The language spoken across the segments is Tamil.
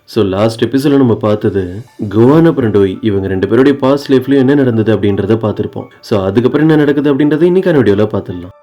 ஸோ லாஸ்ட் எபிசோட நம்ம பார்த்தது கோவான் அப்புறம் டோய் இவங்க 2 பேருடைய பாஸ்ட் லைஃப்லயும் என்ன நடந்தது அப்படின்றத பார்த்திருப்போம். ஸோ அதுக்கப்புறம் என்ன நடக்குது அப்படின்றத இன்னைக்கான வீடியோல பார்த்துடலாம்.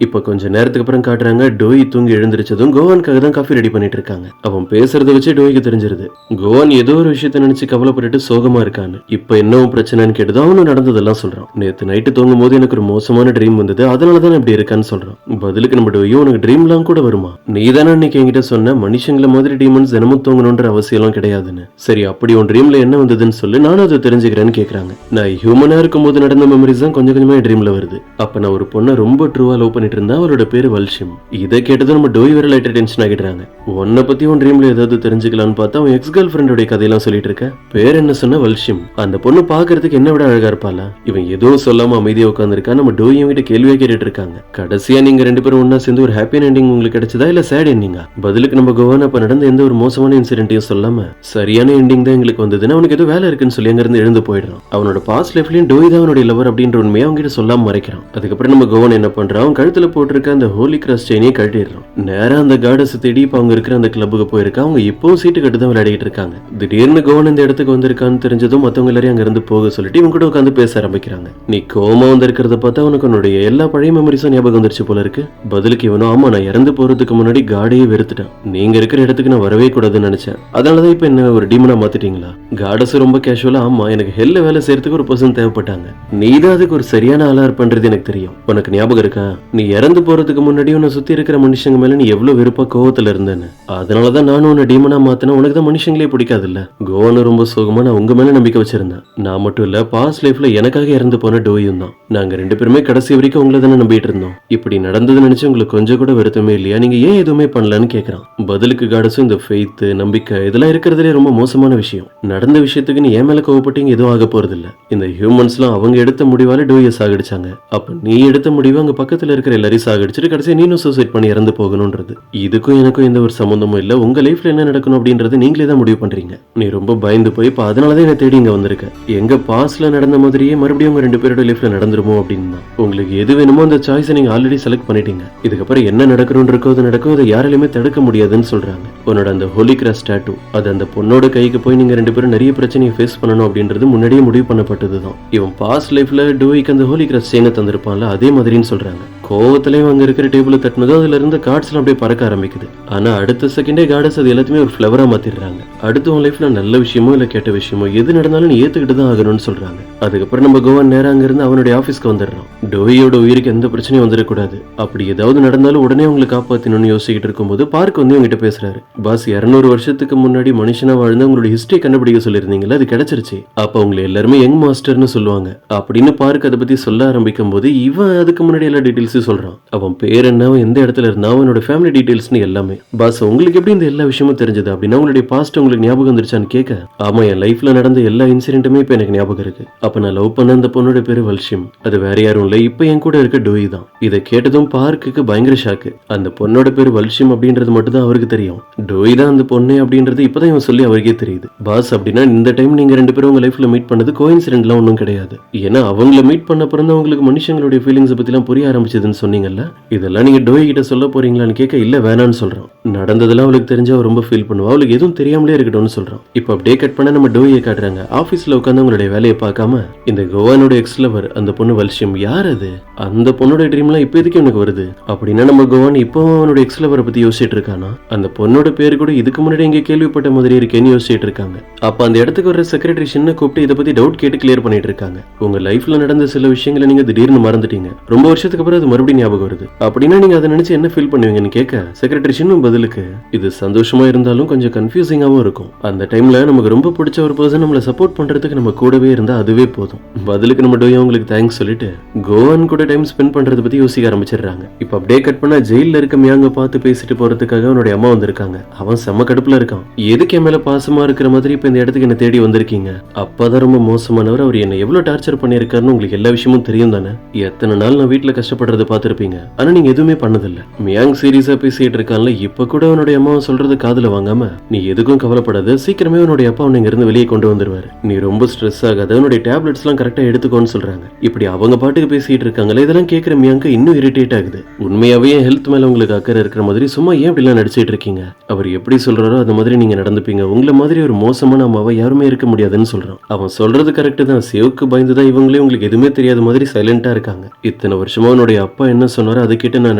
இப்போ கொஞ்ச நேரத்துக்கு அப்புறம் காட்டுறாங்க டோய் தூங்கி எழுந்திருச்சதும் கோவானுக்காக தான் காஃபி ரெடி பண்ணிட்டு இருக்காங்க. அவன் பேசுறத வச்சு டோய்க்கு தெரிஞ்சிருது கோவான் ஏதோ ஒரு விஷயத்த நினைச்சு கவலைப்பட்டுட்டு சோகமா இருக்கான்னு. இப்போ என்ன பிரச்சனைன்னு கேட்டதும் அவனும் நடந்ததெல்லாம் சொல்றான். நேத்து நைட்டு தூங்கும் போது எனக்கு ஒரு மோசமான ட்ரீம் வந்தது, அதனாலதான் இப்படி இருக்கான்னு சொல்றான். பதிலுக்கு நம்ம டோயும் உனக்கு ட்ரீம்லாம் கூட வருமா, நீ தானே அன்னைக்கு என்கிட்ட சொன்ன மனுஷங்களை மாதிரி டீமன்ஸ் தினமும் தூங்கணுன்ற அவசியம் கிடையாதுன்னு. சரி அப்படி உன் ட்ரீம்ல என்ன வந்ததுன்னு சொல்லி நானும் அதை தெரிஞ்சுக்கிறேன்னு கேக்குறாங்க. நான் ஹியூமனா இருக்கும் போது நடந்த மெமரிஸ் தான் கொஞ்சம் கொஞ்சமா ட்ரீம்ல வருது. அப்ப நான் ஒரு பொண்ணை ரொம்ப ட்ரூவா லவ் பண்ணிட்டு இருந்தா, அவளோட பேரு வல்ஷிம். இதை கேட்டதும் நம்ம டோய் வேற லைட்டா டென்ஷன் ஆகிடுறாங்க. உன்னை பத்தி உன் ட்ரீம்ல ஏதாவது தெரிஞ்சுக்கலான்னு பார்த்தா அவன் எக்ஸ் கேர்ள் ஃப்ரெண்டோட கதையெல்லாம் சொல்லிட்டு இருக்க. பேர் என்ன சொன்ன வல்ஷிம். அந்த பொண்ணு பாக்குறதுக்கு என்ன விட அழகா இருப்பாளா. இவன் ஏதோ சொல்லாம அமைதியா உட்காந்துருக்கா. நம்ம டோயும் கிட்ட கேள்வியா கேட்டுட்டு இருக்காங்க. கடைசியா நீங்க 2 பேரும் ஒன்னா சேர்ந்து ஒரு ஹாப்பி எண்டிங் உங்களுக்கு கிடைச்சதா இல்ல சேட் எண்டிங்கா? பதிலுக்கு நம்ம கோவான் அப்ப நடந்த எந்த ஒரு மோசமான இன்சிடென்ட்டையும் சொல்லாம சரியான எண்டிங் தான் எங்களுக்கு வந்ததுன்னு அவனுக்கு ஏதோ வேலை இருக்குன்னு சொல்லி அங்க இருந்து எழுந்து போயிடுறான். அவனோட பாஸ்ட் லைஃப்லயும் டோய் தான் அவனுடைய லவர் அப்படின்ற உண்மையை அவங்க கிட்ட சொல்லாம மறைக்கிறான். அதுக்கப்புறம் நம்ம கோவான் என்ன பண்றான், அவன் கழுத்துல போட்டிருக்க அந்த ஹோலி கிராஸ் செயினையே கட்டிடுறான். நேரா அந்த காடஸ் தேடி இப்ப அவங்க இருக்கிற அந்த கிளப்புக்கு போயிருக்கா. அவங்க இப்போ சீட்டு கட்டு தான் விளையாடிட்டு இருக்காங்க. திடீர்னு கோவன் இந்த இடத்துக்கு வந்திருக்கான்னு தெரிஞ்சதும் மத்தவங்க எல்லாரையும் அங்க இருந்து போக சொல்லிட்டு இவங்க கூட உட்காந்து பேச ஆரம்பிக்கிறாங்க. நீ கோமா வந்திருக்கிறத பார்த்தா உனக்கு உன்னுடைய எல்லா பழைய மெமரிஸும் ஞாபகம் வந்துருச்சு போல இருக்கு. பதிலுக்கு இவனும் ஆமா, நான் இறந்து போறதுக்கு முன்னாடி காடையே வெறுத்துட்டேன். நீங்க இருக்கிற இடத்துக்கு நான் வரவே கூடாதுன்னு நினைச்சேன். அதனாலதான் இப்ப என்ன ஒரு டீமனா மாத்திட்டீங்களா? காடஸ் ரொம்ப கேஷுவலா ஆமா, எனக்கு ஹெல்ல வேலை செய்யறதுக்கு ஒரு பர்சன் தேவைப்பட்டாங்க. நீ தான் அதுக்கு ஒரு சரியான ஆளா இருப்பன்றது எனக்கு தெரியும். உனக்கு ஞாபகம் இருக்கா, நீ இறந்து போறதுக்கு முன்னாடி உன்னை சுத்தி இருக்கிற மனுஷங்க மேல நீ எவ்வளவு வெறுப்பா கோவத்துல இருந்தேன்னு. அதனாலதான் நானும் உன்னை டீமனா மாத்தினா. உனக்கு தான் மனுஷங்களே பிடிக்காது இல்ல. கோவனும் ரொம்ப சோகமா நான் உங்க மேல நம்பிக்கை வச்சிருந்தேன். நான் மட்டும் இல்ல, பாஸ்ட் லைஃப்ல எனக்காக இறந்து போன டோயும் தான். நாங்க 2 பேருமே கடைசி வரைக்கும் உங்களை தானே நம்பிட்டு இருந்தோம். இப்படி நடந்தது நினைச்சு உங்களுக்கு கொஞ்சம் கூட வருத்தமே இல்லையா? நீங்க ஏன் எதுவுமே பண்ணலன்னு கேக்குறான். பதிலுக்கு காடஸும் இந்த ஃபெய்த் நம்பிக்கை இதெல்லாம் இருக்கிறதுலே ரொம்ப மோசமான விஷயம். நடந்த விஷயத்துக்கு நீ ஏன் மேல கோவப்பட்டீங்க எதுவும் ஆக போறது இல்ல. இந்த ஹியூமன்ஸ்லாம் அவங்க எடுத்த முடிவால டோயை சாகடிச்சாங்க. அப்ப நீ எடுத்த முடிவு அங்க பக்கத்துல இருக்கிற எல்லாரையும் சாகடிச்சிட்டு கடைசியா நீனும் சூசைட் பண்ணி இறந்து போகணும்ன்றது. இதுக்கும் எனக்கும் எந்த ஒரு சம்பந்தமும் இல்ல. உங்க லைஃப்ல என்ன நடக்கணும் அப்படின்றது நீங்களே தான் முடிவு பண்றீங்க. நீ ரொம்ப பயந்து போய் இப்ப அதனாலதான் என்ன தேடி இங்க வந்திருக்க. எங்க பாஸ்ட்ல நடந்த மாதிரியே மறுபடியும் உங்க 2 பேரோட லைஃப்ல நடந்துருமோ அப்படின்னு தான். உங்களுக்கு எது வேணுமோ அந்த சாய்ஸை நீங்க ஆல்ரெடி செலக்ட் பண்ணிட்டீங்க. இதுக்கப்புறம் என்ன நடக்கணும்னு இருக்கோ அது நடக்கும். இதை யாராலையுமே தடுக்க முடியாதுன்னு சொல்றாங்க. உன்னோட அந்த ஹோலி கிராஸ் டாட்டூ அது அந்த பொண்ணோட கைக்கு போய் நீங்க 2 பேரும் நிறைய பிரச்சனையை ஃபேஸ் பண்ணணும் அப்படின்றது முன்னாடியே முடிவு பண்ணப்பட்டதுதான். இவன் பாஸ்ட் லைஃப்ல டோய்க்கு அந்த ஹோலி கிராஸ் செயினை தந்திருப்பான்ல, அதே மாதிரின்னு சொல்றாங்க. கோவத்திலையும் அங்க இருக்கிற டேபிள் தட்டினதும் அதுல இருந்து கார்ட்ஸ் எல்லாம் அப்படியே பறக்க ஆரம்பிக்குது. ஆனா அடுத்த செகண்டே கார்ட்ஸ் அது எல்லாத்தையுமே ஒரு ஃபிளவரா மாத்திடுறாங்க. அடுத்து உன் லைஃப்ல நல்ல விஷயமோ இல்ல கெட்ட விஷயமோ எது நடந்தாலும் நீ ஏத்துக்கிட்டு தான் ஆகணும்னு சொல்றாங்க. அதுக்கப்புறம் நம்ம கோவன் நேரம் அங்க இருந்து அவனுடைய ஆபீஸ்க்கு வந்துடுறான். டோயோட உயிருக்கு எந்த பிரச்சனையும் வந்துடக்கூடாது. அப்படி ஏதாவது நடந்தாலும் உடனே உங்களை காப்பாத்தணும்னு யோசிச்சுட்டு இருக்கும்போது பார்க் வந்து இவங்கிட்ட பேசுறாரு. பாஸ், 200 வருஷத்துக்கு முன்னாடி மனுஷனா வாழ்ந்து உங்களுடைய ஹிஸ்டரி கண்டுபிடிக்க சொல்லியிருந்தீங்களா, அது கிடைச்சிருச்சு. அப்ப உங்களை எல்லாருமே யங் மாஸ்டர்னு சொல்லுவாங்க அப்படின்னு பார்க் அதை பத்தி சொல்ல ஆரம்பிக்கும் போது இவன் அதுக்கு முன்னாடி எல்லா டீடைல்ஸ் சொல்றான். அவன் பேர் என்ன, எந்த இடத்துல இருந்தா, அவனோட ஃபேமிலி டீடைல்ஸ்னு எல்லாமே. பாஸ், உங்களுக்கு எப்படி இந்த எல்லா விஷயமும் தெரிஞ்சது அப்படின்னா உங்களுடைய பாஸ்ட் உங்களுக்கு ஞாபகம் வந்துருச்சான்னு கேட்க, ஆமா என் லைஃப்ல நடந்த எல்லா இன்சிடென்ட்டுமே இப்ப எனக்கு ஞாபகம் இருக்கு. அப்ப நான் லவ் பண்ண அந்த பொண்ணோட பேரு வல்ஷிம். அது வேற யாரும் இல்ல, இப்ப என் கூட இருக்க டோய் தான். இதை கேட்டதும் பார்க்குக்கு பயங்கர ஷாக்கு. அந்த பொண்ணோட பேரு வல்ஷிம் அப்படின்றது மட்டும் தான் அவருக்கு தெரியும். டோய் தான் அந்த பொண்ணு அப்படின்றது இப்பதான் இவன் சொல்லி அவருக்கே தெரியுது. பாஸ், அப்படின்னா இந்த டைம் நீங்க 2 பேரும் உங்க லைஃப்ல மீட் பண்ணது கோஇன்சிடென்ட்லாம் ஒன்றும் கிடையாது. ஏன்னா அவங்கள மீட் பண்ண பிறந்த உங்களுக்கு மனுஷங்களுடைய ஃபீலிங்ஸ் பத்தி எல்லாம் புரிய ஆரம்பிச்சது சொன்னீங்கல்ல, இதெல்லாம் நீங்க டோய் கிட்ட சொல்ல போறீங்களான்னு கேட்க இல்ல வேணான்னு சொல்றான். நடந்ததெல்லாம் அவளுக்கு தெரிஞ்சா அவ ரொம்ப ஃபீல் பண்ணுவா. அவளுக்கு எதுவும் தெரியாமலே இருக்கட்டும்னு சொல்றான். இப்ப அப்படியே கட் பண்ண நம்ம டோயை காட்டுறாங்க. ஆபீஸ்ல உட்காந்து அவங்களுடைய வேலையை பார்க்காம இந்த கோவானோட எக்ஸ் லவர் அந்த பொண்ணு வல்ஷிம் யார் அது, அந்த பொண்ணோட ட்ரீம்லாம் இப்ப எதுக்கு எனக்கு வருது அப்படின்னா நம்ம கோவான் இப்போ அவனோட எக்ஸ் லவரை பத்தி யோசிச்சுட்டு இருக்கானா. அந்த பொண்ணோட பேரு கூட இதுக்கு முன்னாடி எங்க கேள்விப்பட்ட மாதிரி இருக்கேன்னு யோசிச்சுட்டு இருக்காங்க. அப்ப அந்த இடத்துக்கு வர செக்ரட்டரி சின்ன கூப்பிட்டு இதை பத்தி டவுட் கேட்டு கிளியர் பண்ணிட்டு இருக்காங்க. உங்க லைஃப்ல நடந்த சில விஷயங்களை நீங்க திடீர்னு மறந்துட்டீங்க. ரொம்ப வருஷத்துக்கு அப்புறம் அது மறுபடியும் ஞாபகம் வருது அப்படின்னா நீங்க அதை நினைச்சு என்ன ஃபீல் பண்ணுவீங்கன்னு கேட்க செக்ரட்டரி சின்னும் பதிலுக்கு இது சந்தோஷமா இருந்தாலும் கொஞ்சம் கன்ஃபியூசிங்காவும் இருக்கும். அந்த டைம்ல நமக்கு ரொம்ப பிடிச்ச ஒரு பர்சன் நம்மளை சப்போர்ட் பண்றதுக்கு நம்ம கூடவே இருந்தா அதுவே போதும். பதிலுக்கு நம்ம டோய் அவங்களுக்கு தேங்க்ஸ் சொல்லிட்டு கோவான் கூட டைம் ஸ்பெண்ட் பண்றதை பத்தி யோசிக்க ஆரம்பிச்சிடுறாங்க. இப்ப அப்படியே கட் பண்ணா ஜெயில இருக்க மியாங்க பார்த்து பேசிட்டு போறதுக்காக அவனுடைய அம்மா வந்திருக்காங்க. அவன் செம்ம கடுப்புல இருக்கான். எதுக்கு என் மேல பாசமா இருக்கிற மாதிரி இப்ப இந்த இடத்துக்கு என்ன தேடி வந்திருக்கீங்க? அப்பதான் ரொம்ப மோசமானவர். அவர் என்ன எவ்வளவு டார்ச்சர் பண்ணிருக்காருன்னு உங்களுக்கு எல்லா விஷயமும் தெரியும் தானே. எத்தனை நாள் நான் வீட்டுல கஷ்டப்படுறத பாத்திருப்பீங்க, ஆனா நீங்க எதுவுமே பண்ணதில்ல. மியாங் சீரியஸா பேசிட்டு இருக்கான்ல, இப்ப கூட அவனுடைய அம்மா சொல்றது காதுல வாங்காம நீ எதுக்கும் கவலைப்படாத, சீக்கிரமே உன்னுடைய அப்பா உன்னை இங்க இருந்து வெளியே கொண்டு வந்துருவாரு, நீ ரொம்ப ஸ்ட்ரெஸ் ஆகாத, உன்னுடைய டேப்லெட்ஸ் எல்லாம் கரெக்டா எடுத்துக்கோன்னு சொல்றாங்க. இப்படி அவங்க பாட்டுக்கு பேசிட்டு இருக்காங்களே, இதெல்லாம் கேட்கிற மியாங்க இன்னும் இரிட்டேட் ஆகுது. உண்மையாவே ஹெல்த் மேல உங்களுக்கு அக்கறை இருக்கிற மாதிரி சும்மா ஏன் இப்படிலாம் நடிச்சிட்டு இருக்கீங்க, அவர் எப்படி சொல்றாரோ அந்த மாதிரி நீங்க நடந்துப்பீங்க, உங்களை மாதிரி ஒரு மோசமான அம்மாவை யாருமே இருக்க முடியாதுன்னு சொல்றான். அவன் சொல்றது கரெக்ட் தான். சிவுக்கு பயந்துதான் இவங்களே உங்களுக்கு எதுவுமே தெரியாத மாதிரி சைலண்டா இருக்காங்க. இத்தனை வருஷமா உன்னுடைய அப்பா என்ன சொன்னாரோ அதை கிட்ட நான்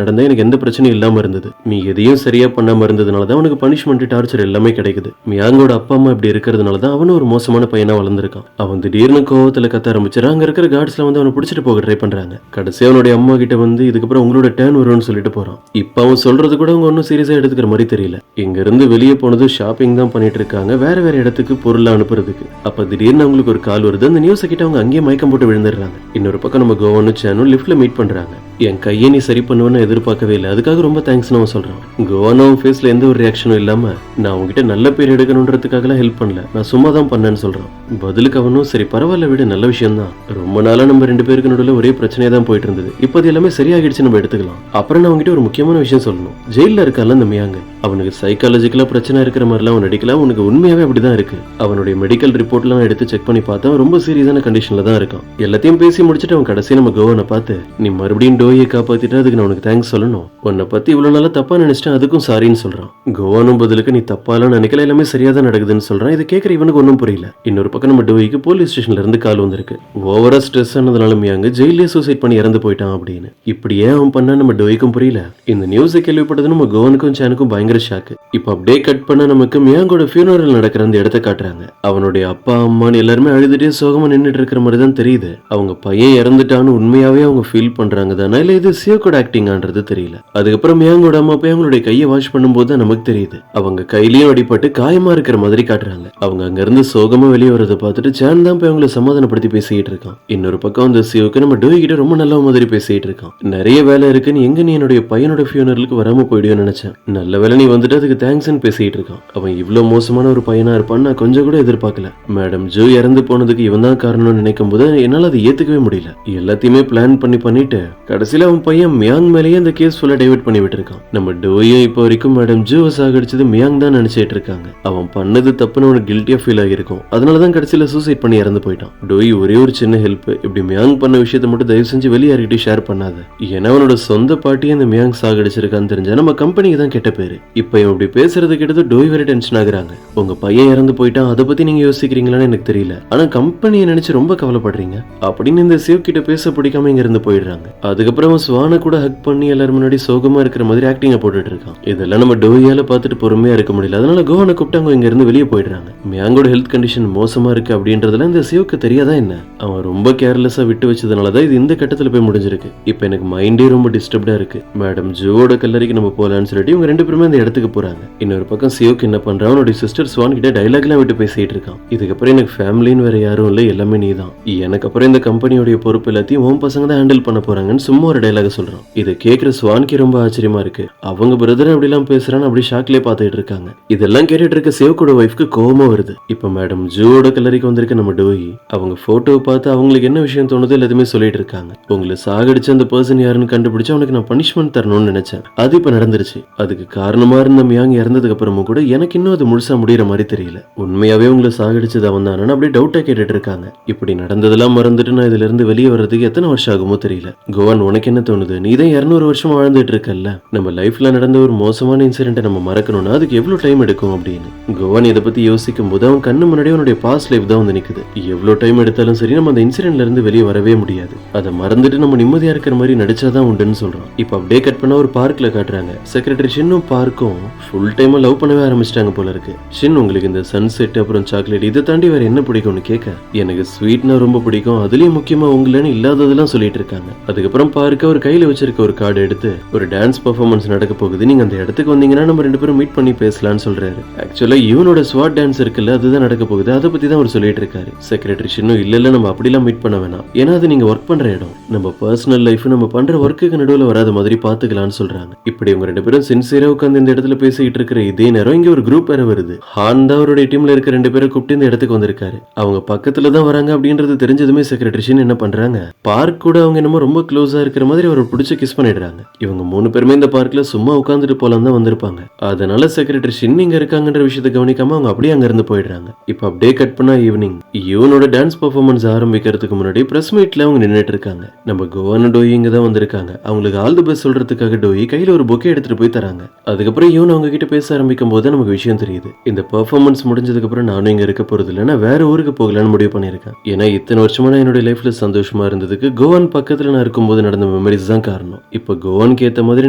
நடந்தேன், எனக்கு எந்த பிரச்சனையும் இல்லாம இருந்தது. நீ எதையும் சரியா பண்ணாம இருந்ததுனாலதான் அவனுக்கு பனிஷ்மெண்ட் டார்ச்சர் எல்லாமே கிடைக்குது. மியாங்கோட அப்பா அம்மா இப்படி இருக்கிறதுனாலதான் அவனும் ஒரு மோசமான பையனா வளர்ந்துருக்கான். அவன் திடீர்னு கோவத்துல கத்த ஆரம்பிச்சிடறான். அங்க இருக்கிற கார்ட்ஸ்ல வந்து அவனை பிடிச்சிட்டு போக ட்ரை பண்றாங்க. கடைசி அவனுடைய அம்மா கிட்ட வந்து இதுக்கப்புறம் உங்களோட டேர்ன் வரும்னு சொல்லிட்டு போறான். இப்ப அவன் சொல்றது கூட அவங்க ஒன்னும் சீரியஸா எடுத்துக்கிற மாதிரி தெரியல. இங்க இருந்து வெளியே போனது ஷாப்பிங் தான் பண்ணிட்டு இருக்காங்க, வேற வேற இடத்துக்கு பொருள் அனுப்புறதுக்கு. அப்ப திடீர்னு அவங்களுக்கு ஒரு கால் வருது. அந்த நியூஸ் கிட்ட அவங்க அங்கேயே மயக்கம் போட்டு விழுந்துடுறாங்க. இன்னொரு பக்கம் நம்ம கோவனும் சேனும் லிஃப்ட்ல மீட் பண்றாங்க. என் கையை நீ சரி பண்ணுவேன்னு எதிர்பார்க்கவே இல்லை, அதுக்காக ரொம்ப தேங்க்ஸ் அவன் சொல்றான். கோவனும் ஃபேஸ்ல எந்த ஒரு ரியாக்ஷனும் இல்லாம நான் உங்ககிட்ட நல்ல பேர் எடுக்கணுன்றதுக்காக ஹெல்ப் பண்ணல, நான் சும்மா தான் பண்ணேன்னு சொல்றான். பதிலுக்கு அவனும் சரி பரவாயில்ல விட, நல்ல விஷயம் தான், ரொம்ப நாளா நம்ம ரெண்டு பேருக்கு நடுவில் ஒரே பிரச்சனையா தான் போயிட்டு இருந்தது, இப்போ அது எல்லாமே சரியாகிடுச்சு, நம்ம எடுத்துக்கலாம். அப்புறம் நான் உங்ககிட்ட ஒரு முக்கியமான விஷயம் சொல்லணும். ஜெயில இருக்கால அந்த மியாங்க, அவனுக்கு சைக்காலஜிக்கலா பிரச்சனை இருக்கிற மாதிரிலாம் அவன் நடிக்கலாம், அவனுக்கு உண்மையாவே அப்படிதான் இருக்கு. அவனுடைய மெடிக்கல் ரிப்போர்ட்லாம் எடுத்து செக் பண்ணி பார்த்தா ரொம்ப சீரியஸான கண்டிஷன்ல தான் இருக்கான். எல்லாத்தையும் பேசி முடிச்சுட்டு அவன் கடைசி நம்ம கோவனை பார்த்து நீ மறுபடியும் டோயை காப்பாத்திட்டு அதுக்கு நான் உனக்கு தேங்க்ஸ் சொல்லணும், உன்னை பத்தி இவ்வளவு நாளா தப்பா நினைச்சிட்டேன், அதுக்கும் சாரின்னு சொல்றான். கோவனும் பதிலுக்கு நீ தப்பாலாம் நினைக்கல, எல்லாமே சரியா தான் நடக்குதுன்னு சொல்றான். இது கேட்கற இவனுக்கு ஒன்னும் புரியல. இன்னொரு பக்கம் நம்ம டோய்க்கு போலீஸ் ஸ்டேஷன்ல இருந்து கால் வந்திருக்கு. ஓவரா ஸ்ட்ரெஸ் ஆனதுனால மியாங்க ஜெயிலே சூசைட் பண்ணி இறந்து போயிட்டான் அப்படின்னு. இப்படி ஏன் அவன் பண்ணா நம்ம டோய்க்கும் புரியல. இந்த நியூஸை கேள்விப்பட்டது நம்ம கோவனுக்கும் சேனுக்கும் பயங்கர ஷாக்கு. இப்ப அப்படியே கட் பண்ண நமக்கு மியாங்கோட ஃபியூனரல் நடக்கிற அந்த இடத்த காட்டுறாங்க. அவனுடைய அப்பா அம்மான்னு எல்லாருமே அழுதுட்டே சோகமா நின்றுட்டு இருக்கிற மாதிரி தான் தெரியுது. அவங்க பையன் இறந்துட்டான்னு உண்மையாவே அவங்க ஃபீல் பண்றாங்க தானே, இல்ல இது சியோகோட ஆக்டிங்கான்றது தெரியல. அதுக்கப்புறம் மியாங்கோட அம்மா போய் அவங்களுடைய கையை வாஷ் பண்ணும்போது தான் நமக்கு தெரியுது அவங்க கையிலயும் அடிபட்டு காயமா இருக்கிற மாதிரி காட்டுறாங்க. அவங்க அங்க இருந்து சோகமா வெளியே வரதை பார்த்துட்டு சேன் தான் போய் அவங்களை சமாதானப்படுத்தி பேசிட்டு இருக்கான். இன்னொரு பக்கம் அந்த சியோக்கு நம்ம டோய் கிட்ட ரொம்ப நல்ல மாதிரி பேசிட்டு இருக்கான். நிறைய வேலை இருக்குன்னு எங்க நீ என்னுடைய பையனோட ஃபியூனரலுக்கு வராம போயிடுவேன்னு நினைச்சேன், நல்ல வேலை நீ வந்துட்டு அதுக்கு தேங்க்ஸ்ன்னு பேசிட்டு இருக்கான். அவன் இவ்வளவு மோசமான ஒரு பையனா இருப்பான்னு நான் கொஞ்சம் கூட எதிர்பார்க்கல. மேடம் ஜோ இறந்து போனதுக்கு இவன் தான் காரணம்னு நினைக்கும் போது என்னால அதை ஏத்துக்கவே முடியல. எல்லாத்தையுமே பிளான் பண்ணிட்டு கடைசியில அவன் பையன் மியாங் மேலேயே அந்த கேஸ் ஃபுல்லா டைவர்ட் பண்ணி விட்டு இருக்கான். நம்ம டோயும் இப்போ வரைக்கும் மேடம் ஜோவை சாகடிச்சது மியாங் தான் நினைச்சிட்டு இருக்காங்க. அவன் பண்ணது தப்புன்னு அவனுக்கு கில்ட்டியா ஃபீல் ஆகிருக்கும், அதனாலதான் கடைசியில சூசைட் பண்ணி இறந்து போயிட்டான். டோய் ஒரே ஒரு சின்ன ஹெல்ப், இப்படி மியாங் பண்ண விஷயத்த மட்டும் தயவு செஞ்சு வெளியே யார்கிட்டயும் ஷேர் பண்ணாத, ஏன்னா அவனோட சொந்த பாட்டியை இந்த மியாங் சாகடிச்சிருக்கான்னு தெரிஞ்சா நம்ம கம்பெனிக்கு தான் கெட்ட பேரு. இப்ப இவன் இப்படி பேசுறது கிட்ட டோய் வேற டென்ஷன் ஆகுறாங்க. உங்க பையன் இறந்து போயிட்டான், அதை பத்தி நீங்க யோசிக்கிறீங்களான்னு எனக்கு தெரியல, ஆனா கம்பெனியை நினைச்சு ரொம்ப கவலைப்படுறீங்க அப்படின்னு இந்த சிவ் கிட்ட பேச பிடிக்காம இங்க இருந்து போயிடுறாங்க. அதுக்கப்புறம் ஸ்வானை கூட ஹக் பண்ணி எல்லாரும் முன்னாடி சோகமா இருக்கிற மாதிரி ஆக்டிங்க போட்டுட்டு இருக்கான். இதெல்லாம் நம்ம டோயால பார்த்துட்டு பொறுமையா இருக்க முடியல, அதனால கோவனை கூப்பிட்டு அவங்க இங்க இருந்து வெளியே போயிடுறாங்க. மியாங்கோட ஹெல்த் கண்டிஷன் மோசமா இருக்கு அப்படின்றதுல இந்த சிவுக்கு தெரியாதா என்ன, அவன் ரொம்ப கேர்லெஸ்ஸா விட்டு வச்சதுனாலதான் இது இந்த கட்டத்துல போய் முடிஞ்சிருக்கு. இப்ப எனக்கு மைண்டே ரொம்ப டிஸ்டர்ப்டா இருக்கு. மேடம் ஜோவோட கல்லறைக்கு நம்ம போலான்னு சொல்லிட்டு இவங்க ரெண்டு பேருமே அந்த இடத்துக்கு போறாங்க. இன்னொரு பக்கம் சிவுக்கு என்ன பண்றான், அவனுடைய சிஸ்டர் ஸ்வான் கிட்ட டைலாக் எல்லாம் விட்டு பேசிட்டு இருக்கான். இதுக்கப்புறம் எனக்கு ஃபேமிலின்னு வேற யாரும் இல்ல, எல்லாமே நீ தான், எனக்கு அப்புறம் இந்த கம்பெனியோட பொறுப்பு எல்லாத்தையும் உன் பசங்க தான் ஹேண்டில் பண்ண போறாங்கன்னு சும்மா ஒரு டைலாக் சொல்றான். இதை கேட்கிற ஸ்வான்க்கு ரொம்ப ஆச்சரியமா இருக்கு. அவங்க பிரதர் அப்படி எல்லாம் பேசுறான்னு அப்படி ஷாக்லயே பாத்துட்டு இருக்காங்க. இதெல்லாம் கேட்டுட்டு இருக்க சிவக்கோட ஒய்ஃப்க்கு கோவமா வருது. இப்ப மேடம் ஜோவோட கல்லறைக்கு வந்திருக்க நம்ம டோய் அவங்க போட்டோவை பார்த்து அவங்களுக்கு என்ன விஷயம் தோணுது எல்லாத்தையுமே சொல்லிட்டு இருக்காங்க. உங்களை சாகடிச்ச அந்த பர்சன் யாருன்னு கண்டுபிடிச்சு அவனுக்கு நான் பனிஷ்மெண்ட் தரணும்னு நினைச்சேன், அது இப்ப நடந்துருச்சு. அதுக்கு காரணமா இருந்த மியாங் இறந்ததுக்கு அப்புறமும் கூட எனக்கு இன்னும் அது முழுசா முடியற மாதிரி தெரியல. உண்மையாவே உங்களை சாகடிச்சது அவன் தானு அப்படியே டவுட்டா கேட்டுட்டு இருக்காங்க. இப்படி நடந்ததெல்லாம் மறந்துட்டு நான் இதுல இருந்து வெளியே வர்றதுக்கு எத்தனை வருஷம் ஆகுமோ தெரியல. கோவன் உனக்கு என்ன தோணுது, நீ தான் 200 வருஷம் வாழ்ந்துட்டு இருக்கல்ல, நம்ம லைஃப்ல நடந்த ஒரு மோசமான இன்சிடென்ட்டை நம்ம மறக்கணும்னா அதுக்கு எவ்வளவு டைம் எடுக்கும் அப்படின்னு. கோவன் இதை பத்தி யோசிக்கும் போது அவன் கண்ணு முன்னாடி அவனுடைய பாஸ்ட் லைஃப் தான் வந்து நிக்குது. எவ்வளவு டைம் எடுத்தாலும் சரி நம்ம அந்த இன்சிடென்ட்ல இருந்து வெளியே வரவே முடியாது, அதை மறந்துட்டு நம்ம நிம்மதியா இருக்கிற மாதிரி நடிச்சாதான் உண்டுன்னு சொல்றான். இப்ப அப்படியே கட் பண்ண ஒரு பார்க்ல காட்டுறாங்க. செக்ரட்டரி ஷின்னும் பார்க்கும் ஃபுல் டைம் லவ் பண்ணவே ஆரம்பிச்சிட்டாங்க போல இருக்கு. ஷின் உங்களுக்கு இந்த சன்செட் அப்புறம் சாக்லேட் இதை தாண்டி வேற என்ன பிடிக்கும்னு கேட்க எனக்கு ஸ்வீட்னா ரொம்ப பிடிக்கும், அதுலயும் முக்கியமா உங்களன்னு இல்லாததெல்லாம் சொல்லிட்டு இருக்காங்க. அதுக்கப்புறம் பார்க்க ஒரு கையில வச்சிருக்க ஒரு கார்டு எடுத்து ஒரு டான்ஸ் பெர்ஃபார்மன்ஸ் நடக்க போகுது, நீங்க அந்த இடத்துக்கு வந்தீங்கன்னா நம்ம ரெண்டு பேரும் மீட் பண்ணி பேசலாம்னு சொல்றாரு. ஆக்சுவலா இவனோட ஸ்வாட் டான்ஸ் இருக்குல்ல அதுதான் நடக்க போகுது, அதை பத்தி தான் அவர் சொல்லிட்டு இருக்காரு. செக்ரட்டரி இன்னும் இல்ல நம்ம அப்படிலாம் மீட் பண்ண வேணாம், ஏன்னா அது நீங்க ஒர்க் பண்ற இடம், நம்ம பர்சனல் லைஃப் நம்ம பண்ற ஒர்க்குக்கு நடுவில் வராத மாதிரி பாத்துக்கலாம்னு சொல்றாங்க. இப்படி இவங்க ரெண்டு பேரும் சின்சியரா உட்காந்து இந்த இடத்துல பேசிக்கிட்டு இருக்கிற இதே நேரம் இங்க ஒரு குரூப் வேற வருது. ஹான் தான் அவருடைய டீம்ல இருக்க ரெண்டு பேரை கூப்பிட்டு இந்த இடத்துக்கு வந்திருக்காரு. அவங்க பக்கத்துல தான் வராங்க அப்படின்றது தெரிஞ்சதுமே செக்ரட்டரி என்ன பண்றாங்க, பார்க் கூட அவங்க என்னமோ ரொம்ப க்ளோஸா இருக்கிற மாதிரி அவரை பிடிச்சி கிஸ் பண்ணிடுறாங்க. இவங்க 3 பேருமே இந்த பார்க்ல சும்மா உட்காந்துட்டு போலாம் தான் வந்திருப்பாங்க. அதனால செக்ரட்டரி ஷின் இங்க இருக்காங்கன்ற விஷயத்தை கவனிக்காம அவங்க அப்படியே அங்க இருந்து போயிடுறாங்க. இப்ப அப்படியே கட் பண்ணா ஈவினிங் யூனோட டான்ஸ் பெர்ஃபார்மன்ஸ் ஆரம்பிக்கிறதுக்கு முன்னாடி பிரஸ் மீட்ல அவங்க நின்னுட்டு இருக்காங்க. நம்ம கோவான டோயி இங்க தான் வந்திருக்காங்க. அவங்களுக்கு ஆல் தி பெஸ்ட் சொல்றதுக்காக டோயி கையில ஒரு பொக்கே எடுத்துட்டு போய் தராங்க. அதுக்கப்புறம் யூன் அவங்க கிட்ட பேச ஆரம்பிக்கும் போது நமக்கு விஷயம் தெரியுது. இந்த பெர்ஃபார்மன்ஸ் முடிஞ்சதுக்கு அப்புறம் நானும் இங்க இருக்க போறது இல்ல, நான் வேற ஊருக்கு போகலான்னு முடிவு பண்ணிருக்கேன். ஏன்னா இத்தனை வருஷமா நான் என்னோட லைஃப்ல சந்தோஷமா இருந்ததுக்கு கோவான் பக்கத்துல நான் இருக்கும்போது நடந்த மெமரிஸ் தான் காரணம். இப்ப கோவானுக்கு ஏத்த மாதிரி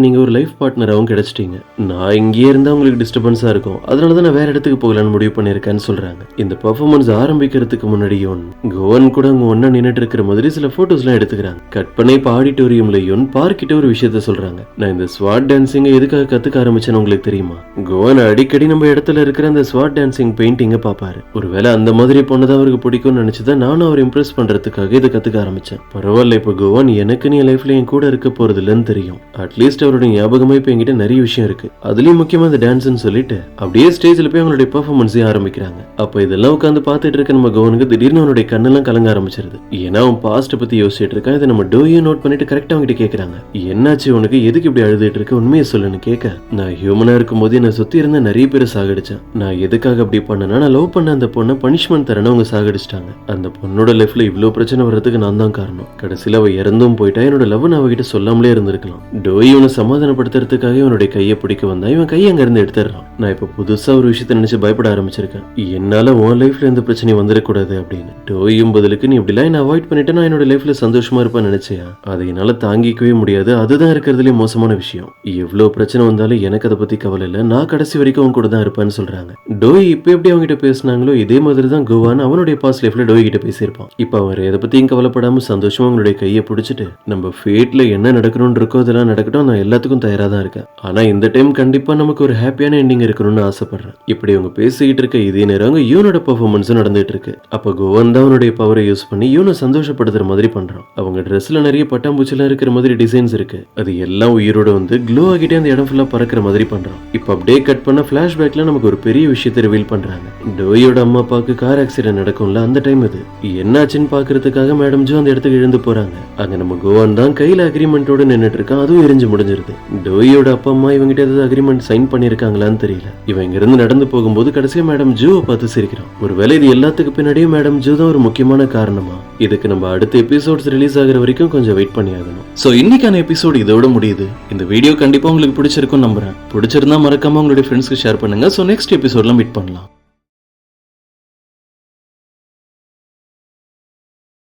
நீங்க ஒரு லைஃப் பார்ட்னராகவும் கிடைச்சிட்டீங்க. நான் இங்கே இருந்தா உங்களுக்கு டிஸ்டர்பன்ஸா இருக்கும், அதனாலதான் நான் வேற இடத்துக்கு போகலான்னு முடிவு பண்ணிருக்கேன்னு சொல்றாங்க. இந்த பெர்ஃபார்மன்ஸ் ஆரம்பிக்கிறதுக்கு முன்னாடி கோவன் கூட அவங்க ஒன்னா நின்னுட்டு இருக்கிற மாதிரி சில போட்டோஸ் எல்லாம் எடுத்துக்கிறாங்க. கட் பண்ணி இப்ப ஆடிட்டோரியம்ல பார்க்கிட்ட ஒரு விஷயத்த சொல்றாங்க. நான் இந்த ஸ்வாட் டான்சிங் எதுக்காக கத்துக்க ஆரம்பிச்சேன்னு உங்களுக்கு தெரியுமா? கோவன் அடிக்கடி நம்ம இடத்துல இருக்கிற அந்த ஸ்வாட் டான்சிங் பெயிண்டிங்க பாப்பாரு. ஒருவேளை அந்த மாதிரி பொண்ணுதான் அவருக்கு பிடிக்கும்னு நினைச்சுதான் நானும் அவர் இம்ப்ரெஸ் பண்றதுக்காக இதை கத்துக்க ஆரம்பிச்சேன். பரவாயில்ல, இப்ப கோவன் எனக்கு நீ லைஃப்ல என் கூட இருக்க போறது இல்லைன்னு தெரியும். அட்லீஸ்ட் அவருடைய ஞாபகமா இப்ப என்கிட்ட நிறைய விஷயம் இருக்கு. அதுலயும் முக்கியமா இந்த டான்ஸ்ன்னு சொல்லிட்டு அப்படியே ஸ்டேஜ்ல போய் அவங்களுடைய பெர்ஃபார்மன்ஸையும் ஆரம்பிக்கிறாங்க. அப்ப இதெல்லாம் உட்காந்து பார்த்துட்டு இருக்க நம்ம கோவனுக்கு திடீர்னு அவனுடைய கண்ணெல்லாம் கலங்க ஆரம்பிச்சிருது. ஏன்னா அவன் பாஸ்ட் பத்தி யோசிச்சுட்டு இருக்கான். இதை நம்ம டோயும் நோட் பண்ணிட்டு கரெக்டா அவங்கிட்ட கேக்குறாங்க, என்னாச்சு உனக்கு, எதுக்கு இப்படி அழுதுட்டு இருக்க, உண்மையை சொல்லுன்னு கேட்க, நான் ஹியூமனா இருக்கும்போது என்ன சுத்தி இருந்த நிறைய பேரை சாகடிச்சேன். நான் எதுக்காக அப்படி பண்ணேன்னா, நான் லவ் பண்ண அந்த பொண்ணை பனிஷ்மெண்ட் தரேன்னு அவங்க சாகடிச்சிட்டாங்க. அந்த பொண்ணோட லைஃப்ல இவ்வளவு பிரச்சனை வர்றதுக்கு நான் தான் காரணம். கடைசியில அவ இறந்தும் போயிட்டா. என்னோட லவ் நான் அவகிட்ட சொல்லாமலே இருந்திருக்கலாம். டோய் இவனை சமாதானப்படுத்துறதுக்காக இவனுடைய கையை பிடிக்க வந்தா இவன் கையை அங்க இருந்து எடுத்துறான். நான் இப்ப புதுசா ஒரு விஷயத்த நினைச்சு பயப்பட ஆரம்பிச்சிருக்கேன். என்னால உன் லைஃப்ல எந்த பிரச்சனையும் வந்துடக்கூடாது அப்படின்னு. டோயும் பதிலுக்கு, நீ இப்படிலாம் என்ன அவாய்ட் பண்ணிட்டு நான் என்னோட லைஃப்ல சந்தோஷமா இருப்பேன்னு நினைச்சியா? அதை என்னால தாங்கிக்கவே முடியாது. அதுதான் இருக்கிறதுலே மோசமான விஷயம். எவ்வளவு பிரச்சனை வந்தாலும் எனக்கு அதை பத்தி கவலை இல்ல. நான் கடைசி வரைக்கும் அவன் கூட தான் இருப்பேன்னு சொல்றாங்க. டோய் இப்ப எப்படி அவங்க கிட்ட பேசினாங்களோ இதே மாதிரி தான் கோவான் அவனுடைய பாஸ்ட் லைஃப்ல டோய் கிட்ட பேசியிருப்பான். இப்ப அவர் எதை பத்தியும் கவலைப்படாம சந்தோஷமா அவங்களுடைய கையை பிடிச்சிட்டு, நம்ம ஃபேட்ல என்ன நடக்கணும்னு இருக்கோ அதெல்லாம் நடக்கட்டும், நான் எல்லாத்துக்கும் தயாரா தான் இருக்கேன். ஆனா இந்த டைம் கண்டிப்பா நமக்கு ஒரு ஹாப்பியான எண்டிங் இருக்கணும்னு ஆசைப்படுறேன். இப்படி அவங்க பேசிக்கிட்டு இருக்க இதே நேரம் அவங்க யூனோட பெர்ஃபார்மன்ஸ் நடந்துட்டு இருக்கு. அப்ப கோவன் தான் அவனுடைய பவரை யூஸ் பண்ணி யூனை சந்தோஷப்படுத்துற மாதிரி பண்றான். அவங்க ட்ரெஸ்ல நிறைய பட்டாம்பூச்சிலாம் இருக்கிற மாதிரி டிசைன்ஸ் இருக்கு. அது எல்லாம் உயிரோட வந்து க்ளோ ஆகிட்டே அந்த இடம் ஃபுல்லா பறக்கிற மாதிரி பண்றான். இப்ப அப்படியே கட் பண்ண பிளாஷ்பேக்ல நமக்கு ஒரு பெரிய விஷயத்தை ரிவீல் பண்றாங்க. டோயோட அம்மா அப்பாவுக்கு கார் ஆக்சிடென்ட் நடக்கும்ல, அந்த டைம் இது என்னாச்சுன்னு பாக்குறதுக்காக மேடம் ஜோ அந்த இடத்துக்கு எழுந்து போறாங்க. அங்க நம்ம கோவன் தான் கையில அக்ரிமெண்டோட நின்னுட்டு இருக்கான். அதுவும் எரிஞ்சு முடிஞ்சிருது. டோயோட அப்பா அம்மா இவங்கிட்ட ஏதாவது அக்ரிமெண்ட் சைன் பண்ணிருக்காங்களான்னு தெரியல. இவன் இங்க இருந்து நடந்து போகும்போது கடைசியா மேடம் ஜோவை பார்த்து சிரிக்கிறான். ஒருவேளை இது எல்லாத்துக்கு பின்னாடியும் மேடம் ஜோ தான் ஒரு முக்கியமான காரணமா? இதுக்கு நம்ம அடுத்த எபிசோட்ஸ் ரிலீஸ் ஆகிற வரைக்கும் கொஞ்சம் வெயிட் பண்ணி ஆகணும். சோ இன்னைக்கான எபிசோட் இதோட முடியுது. இந்த வீடியோ கண்டிப்பா உங்களுக்கு பிடிச்சிருக்கும் நம்புறேன். பிடிச்சிருந்தா மறக்காம உங்களுடைய ஃப்ரெண்ட்ஸ்க்கு ஷேர் பண்ணுங்க. சோ நெக்ஸ்ட் எபிசோட்ல மீட் பண்ணலாம்.